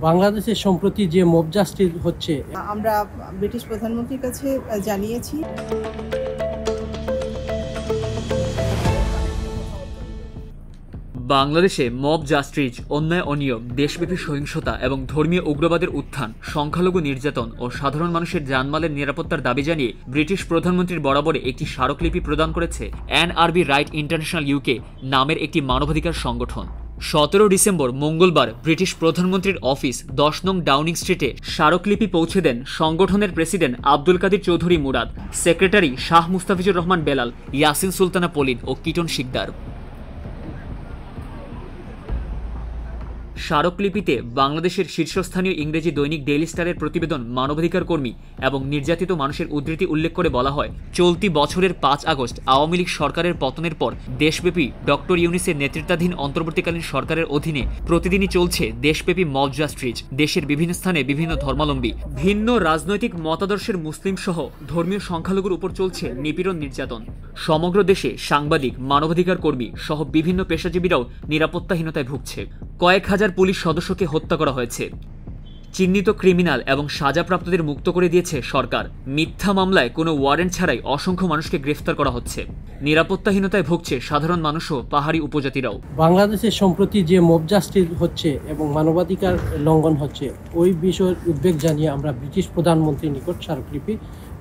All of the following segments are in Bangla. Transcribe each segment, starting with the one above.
বাংলাদেশে সম্প্রতি যে মব জাস্টিস হচ্ছে, আমরা ব্রিটিশ প্রধানমন্ত্রীর কাছে জানিয়েছি। বাংলাদেশে মব জাস্টিস, অন্যায় অনিয়ম, দেশব্যাপী সহিংসতা এবং ধর্মীয় উগ্রবাদের উত্থান, সংখ্যালঘু নির্যাতন ও সাধারণ মানুষের জানমালের নিরাপত্তার দাবি জানিয়ে ব্রিটিশ প্রধানমন্ত্রীর বরাবরে একটি স্মারকলিপি প্রদান করেছে এনআরবি রাইট ইন্টারন্যাশনাল ইউকে নামের একটি মানবাধিকার সংগঠন। 17 ডিসেম্বর মঙ্গলবার ব্রিটিশ প্রধানমন্ত্রীর অফিস 10 নং ডাউনিং স্ট্রিটে স্মারকলিপি পৌঁছে দেন সংগঠনের প্রেসিডেন্ট আব্দুল কাদির চৌধুরী মুরাদ, সেক্রেটারি শাহ মুস্তাফিজুর রহমান বেলাল, ইয়াসিন সুলতানা পলিন ও কিটন শিকদার। স্মারকলিপিতে বাংলাদেশের শীর্ষস্থানীয় ইংরেজি দৈনিক ডেইলি স্টারের প্রতিবেদন মানবাধিকার কর্মী এবং নির্যাতিত মানুষের উদ্ধৃতি উল্লেখ করে বলা হয়, চলতি বছরের 5 আগস্ট আওয়ামী লীগ সরকারের পতনের পর দেশব্যাপী ডক্টর ইউনূসের নেতৃত্বাধীন অন্তর্বর্তীকালীন সরকারের অধীনে প্রতিদিনই চলছে দেশব্যাপী মব জাস্টিস। দেশের বিভিন্ন স্থানে বিভিন্ন ধর্মাবলম্বী, ভিন্ন রাজনৈতিক মতাদর্শের মুসলিম সহ ধর্মীয় সংখ্যালঘুর উপর চলছে নিপীড়ন নির্যাতন। সমগ্র দেশে সাংবাদিক, মানবাধিকার কর্মী সহ বিভিন্ন পেশাজীবীরাও নিরাপত্তাহীনতায় ভুগছে। কয়েক হাজার পুলিশ সদস্যকে হত্যা করা হয়েছে। চিহ্নিত ক্রিমিনাল এবং সাজাপ্রাপ্তদের মুক্ত করে দিয়েছে সরকার। মিথ্যা মামলায় কোনো ওয়ারেন্ট ছাড়াই অসংখ্য মানুষকে গ্রেফতার করা হচ্ছে। নিরাপত্তাহীনতায় ভুগছে সাধারণ মানুষ ও পাহাড়ি উপজাতিরাও। বাংলাদেশে সম্প্রতি যে মব জাস্টিস হচ্ছে এবং মানবাধিকার লঙ্ঘন হচ্ছে, ওই বিষয়ের উদ্বেগ জানিয়ে আমরা ব্রিটিশ প্রধানমন্ত্রীর নিকট স্মারকলিপি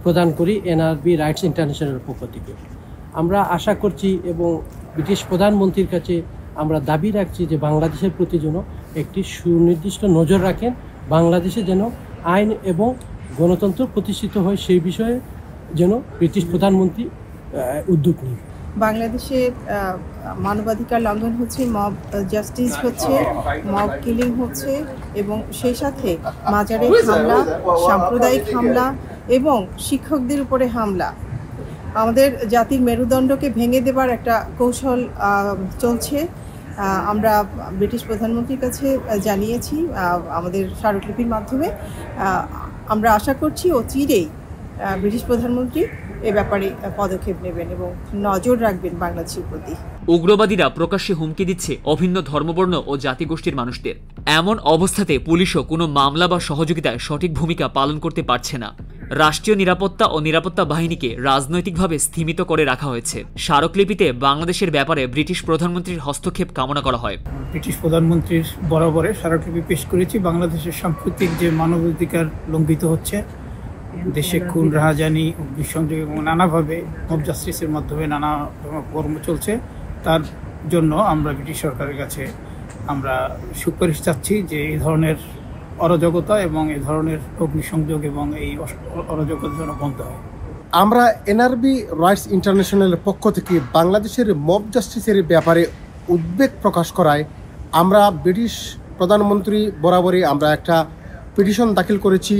প্রদান করি এনআরবি রাইটস ইন্টারন্যাশনালের পক্ষ থেকে। আমরা আশা করছি এবং ব্রিটিশ প্রধানমন্ত্রীর কাছে আমরা দাবি রাখছি যে বাংলাদেশের প্রতি যেন একটি সুনির্দিষ্ট নজর রাখেন, বাংলাদেশে যেন আইন এবং গণতন্ত্র প্রতিষ্ঠিত হয় সেই বিষয়ে যেন ব্রিটিশ প্রধানমন্ত্রী উদ্যোগ নেন। বাংলাদেশে মানবাধিকার লঙ্ঘন হচ্ছে, মব জাস্টিস হচ্ছে, মব কিলিং হচ্ছে এবং সেই সাথে মাজারে হামলা, সাম্প্রদায়িক হামলা এবং শিক্ষকদের উপরে হামলা। আমাদের জাতির মেরুদণ্ডকে ভেঙে দেবার একটা কৌশল চলছে। আমরা ব্রিটিশ প্রধানমন্ত্রীর কাছে জানিয়েছি আমাদের স্মারকলিপির মাধ্যমে। আমরা আশা করছি অচিরেই ব্রিটিশ প্রধানমন্ত্রী এ ব্যাপারে পদক্ষেপ নেবেন এবং নজর রাখবেন বাংলাদেশের প্রতি। উগ্রবাদীরা প্রকাশ্যে হুমকি দিচ্ছে অভিন্ন ধর্মবর্ণ ও জাতিগোষ্ঠীর মানুষদের। এমন অবস্থাতে পুলিশও কোনো মামলা বা সহযোগিতায় সঠিক ভূমিকা পালন করতে পারছে না। রাষ্ট্রীয় নিরাপত্তা ও নিরাপত্তা বাহিনীকে রাজনৈতিকভাবে স্থিমিত করে রাখা হয়েছে। স্মারকলিপিতে বাংলাদেশের ব্যাপারে ব্রিটিশ প্রধানমন্ত্রীর হস্তক্ষেপ কামনা করা হয়। ব্রিটিশ প্রধানমন্ত্রীর বরাবরে স্মারকলিপি পেশ করেছি। বাংলাদেশের সাম্প্রতিক যে মানবাধিকার লঙ্ঘিত হচ্ছে, দেশে খুন, রাহাজানি, অগ্নিসংযোগ এবং নানাভাবে মব জাস্টিসের মাধ্যমে নানা কর্ম চলছে, তার জন্য আমরা ব্রিটিশ সরকারের কাছে আমরা সুপারিশ চাচ্ছি যে এই ধরনের অরাজকতা এবং এই ধরনের অগ্নিসংযোগ এবং এই অরাজকতার জন্য বন্ধ হয়। আমরা এনআরবি রাইটস ইন্টারন্যাশনালের পক্ষ থেকে বাংলাদেশের মব জাস্টিসের ব্যাপারে উদ্বেগ প্রকাশ করায় আমরা ব্রিটিশ প্রধানমন্ত্রী বরাবরই আমরা একটা পিটিশন দাখিল করেছি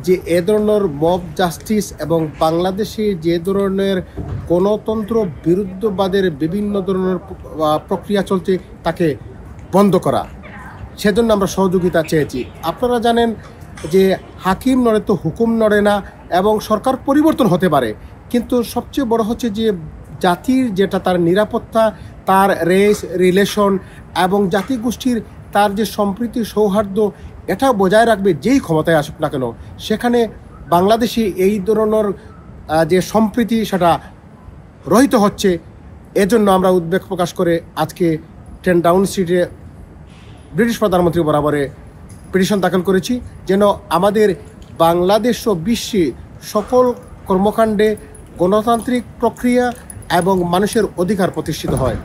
যে এ ধরনের মব জাস্টিস এবং বাংলাদেশে যে ধরনের গণতন্ত্র বিরুদ্ধবাদের বিভিন্ন ধরনের প্রক্রিয়া চলছে তাকে বন্ধ করা, সেজন্য আমরা সহযোগিতা চেয়েছি। আপনারা জানেন যে হাকিম নড়ে তো হুকুম নড়ে না এবং সরকার পরিবর্তন হতে পারে, কিন্তু সবচেয়ে বড় হচ্ছে যে জাতির যেটা তার নিরাপত্তা, তার রেস রিলেশন এবং জাতিগোষ্ঠীর তার যে সম্প্রীতি সৌহার্দ্য, এটা বজায় রাখবে যেই ক্ষমতায় আসুক না কেন। সেখানে বাংলাদেশে এই ধরনের যে সম্প্রীতি সেটা রহিত হচ্ছে, এজন্য আমরা উদ্বেগ প্রকাশ করে আজকে 10 ডাউন স্ট্রিটে ব্রিটিশ প্রধানমন্ত্রী বরাবরে পিটিশন দাখিল করেছি যেন আমাদের বাংলাদেশ ও বিশ্বে সকল কর্মকাণ্ডে গণতান্ত্রিক প্রক্রিয়া এবং মানুষের অধিকার প্রতিষ্ঠিত হয়।